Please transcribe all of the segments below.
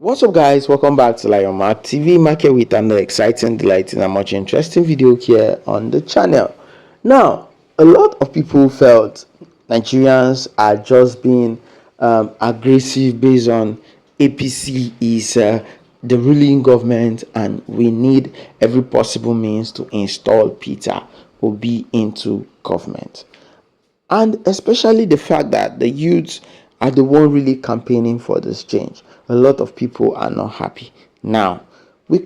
What's up, guys? Welcome back to Lion Mark TV Market with another exciting, delighting, and much interesting video here on the channel. Now, a lot of people felt Nigerians are just being aggressive based on APC is the ruling government, and we need every possible means to install Peter Obi into government. And especially the fact that the youths are the one really campaigning for this change. A lot of people are not happy. Now, we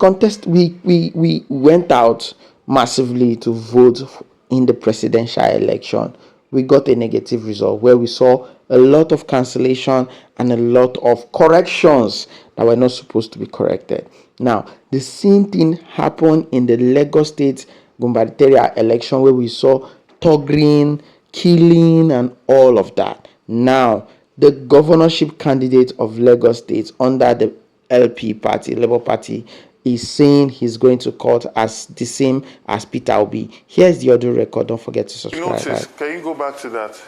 went out massively to vote in the presidential election. We got a negative result where we saw a lot of cancellation and a lot of corrections that were not supposed to be corrected. Now, the same thing happened in the Lagos State gubernatorial election where we saw thuggery, killing, and all of that. Now, the governorship candidate of Lagos State under the LP party, Labour Party, is saying he's going to court as the same as Peter Obi. Here's the audio record. Don't forget to subscribe. Notice, can you go back to that?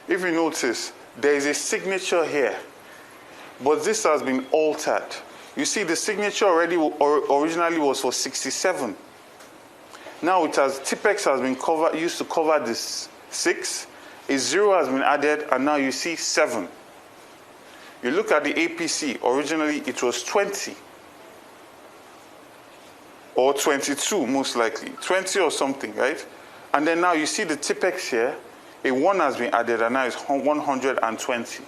If you notice, there is a signature here, but this has been altered. You see, the signature originally was for 67. Now it has, Tipex has been used to cover this 6. A 0 has been added, and now you see 7. You look at the APC, originally it was 20. Or 22, most likely. 20 or something, right? And then now you see the Tipex here, a 1 has been added, and now it's 120.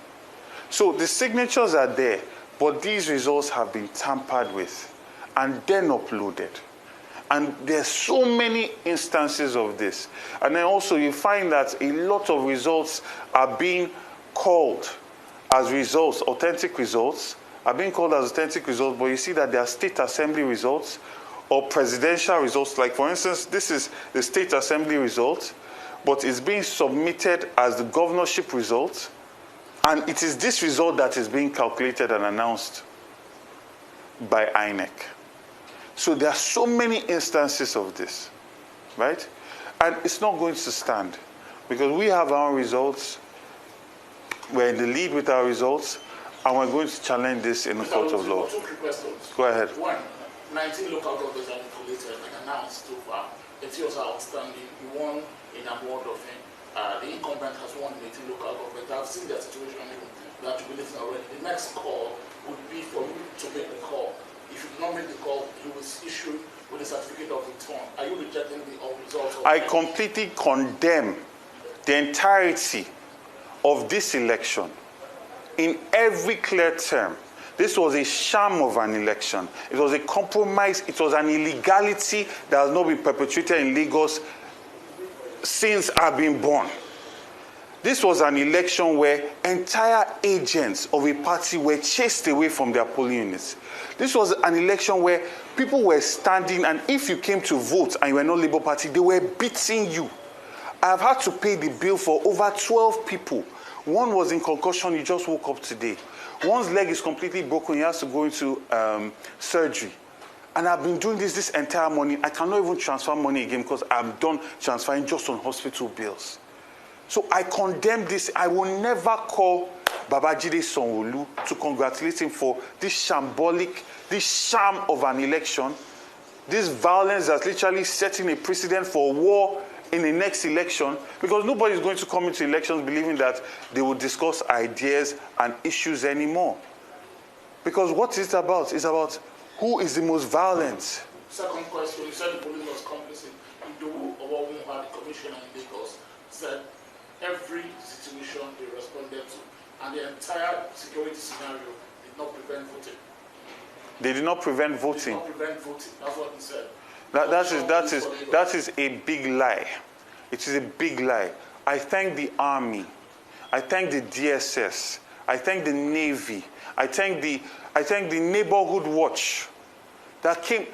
So the signatures are there, but these results have been tampered with and then uploaded. And there's so many instances of this. And then also you find that a lot of results are being called as results, authentic results, are being called as authentic results, but you see that they are state assembly results or presidential results. Like, for instance, this is the state assembly result, but it's being submitted as the governorship result. And it is this result that is being calculated and announced by INEC. So there are so many instances of this, right? And it's not going to stand because we have our results. We're in the lead with our results, and we're going to challenge this in the court of law. Two quick questions. Go ahead. One, 19 local governments have been collated and announced so far. The two are outstanding. You won in a ward of him. The incumbent has won in 18 local governments. I've seen their situation even. They are jubilating already. The next call would be for you to make the call. If you do not make the call, you will issue with a certificate of return. Are you rejecting the results? I completely condemn the entirety of this election in every clear term. This was a sham of an election. It was a compromise. It was an illegality that has not been perpetrated in Lagos since I've been born. This was an election where entire agents of a party were chased away from their polling units. This was an election where people were standing, and if you came to vote and you were not Labour Party, they were beating you. I've had to pay the bill for over 12 people. One was in concussion, he just woke up today. One's leg is completely broken, he has to go into surgery. And I've been doing this entire morning. I cannot even transfer money again because I'm done transferring just on hospital bills. So I condemn this. I will never call Babajide Sanwolu to congratulate him for this shambolic, this sham of an election, this violence that's literally setting a precedent for war in the next election, because nobody is going to come into elections believing that they will discuss ideas and issues anymore. Because what is it about? It's about who is the most violent. Second question, you said the police was complicit. Idowu Owomunwa, the commissioner in Lagos, said every situation they responded to, and the entire security scenario did not prevent voting. They did not prevent voting. Did not prevent voting. That's what he said. That is a big lie. It is a big lie. I thank the army. I thank the DSS. I thank the Navy. I thank the neighborhood watch that came.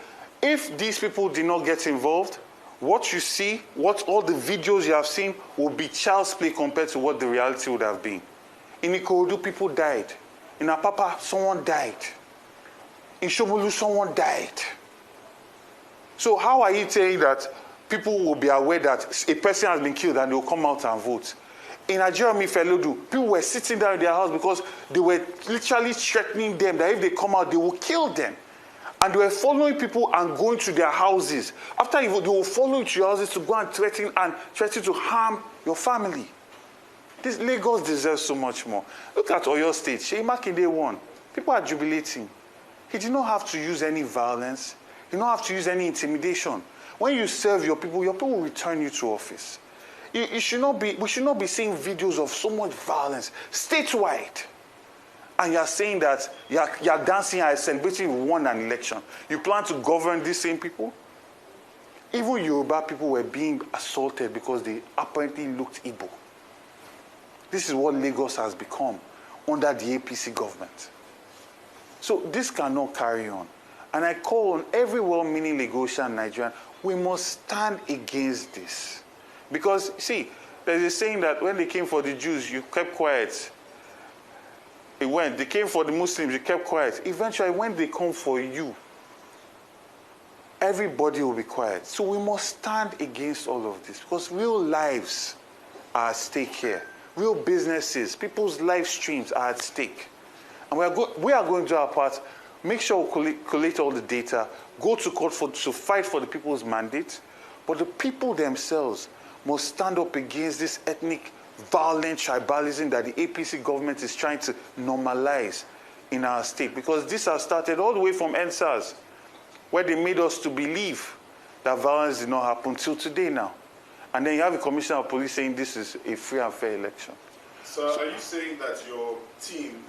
If these people did not get involved, what you see, what all the videos you have seen will be child's play compared to what the reality would have been. In Ikorodu, people died. In Apapa, someone died. In Shomolu, someone died. So how are you saying that people will be aware that a person has been killed and they will come out and vote? In Nigeria, people were sitting down in their house because they were literally threatening them that if they come out, they will kill them. And they were following people and going to their houses. After they will follow you to your houses to go and threaten to harm your family. This Lagos deserves so much more. Look at Oyo State. Seyi Makinde won. People are jubilating. He did not have to use any violence. He did not have to use any intimidation. When you serve your people will return you to office. We should not be seeing videos of so much violence statewide. And you are saying that you are dancing and celebrating you won an election. You plan to govern these same people? Even Yoruba people were being assaulted because they apparently looked Igbo. This is what Lagos has become under the APC government. So this cannot carry on. And I call on every well-meaning Lagosian and Nigerian, we must stand against this. Because, see, there's a saying that when they came for the Jews, you kept quiet. They came for the Muslims, you kept quiet. Eventually, when they come for you, everybody will be quiet. So we must stand against all of this because real lives are at stake here. Real businesses, people's live streams are at stake. And we are going to do our part. Make sure we collect all the data, go to court to fight for the people's mandate. But the people themselves must stand up against this ethnic violent tribalism that the APC government is trying to normalize in our state. Because this has started all the way from NSAS, where they made us to believe that violence did not happen till today now. And then you have a commissioner of police saying this is a free and fair election. So are you saying that your team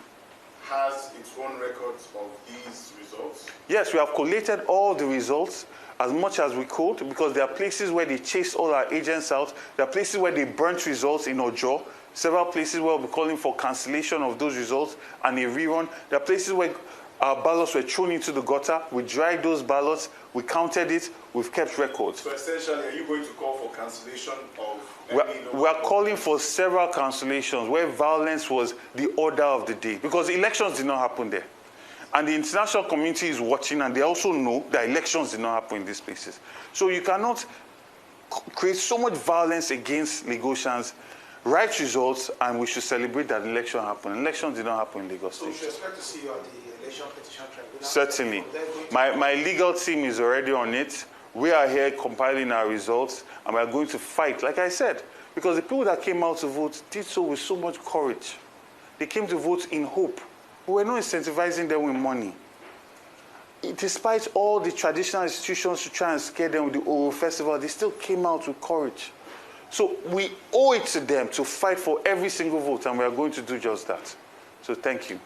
has its own records of these results? Yes, we have collated all the results as much as we could, because there are places where they chased all our agents out. There are places where they burnt results in Ojo. Several places where we're calling for cancellation of those results and a rerun. There are places where our ballots were thrown into the gutter. We dried those ballots. We counted it. We've kept records. So essentially, are you going to call for cancellation of we are calling for several cancellations where violence was the order of the day, because elections did not happen there. And the international community is watching, and they also know that elections did not happen in these places. So you cannot create so much violence against Lagosians, write results, and we should celebrate that election happened. Elections did not happen in Lagos State. So we should expect to see you at the election petition tribunal? Certainly. My legal team is already on it. We are here compiling our results, and we are going to fight, like I said, because the people that came out to vote did so with so much courage. They came to vote in hope. We were not incentivizing them with money. Despite all the traditional institutions to try and scare them with the Oro Festival, they still came out with courage. So we owe it to them to fight for every single vote, and we are going to do just that. So thank you.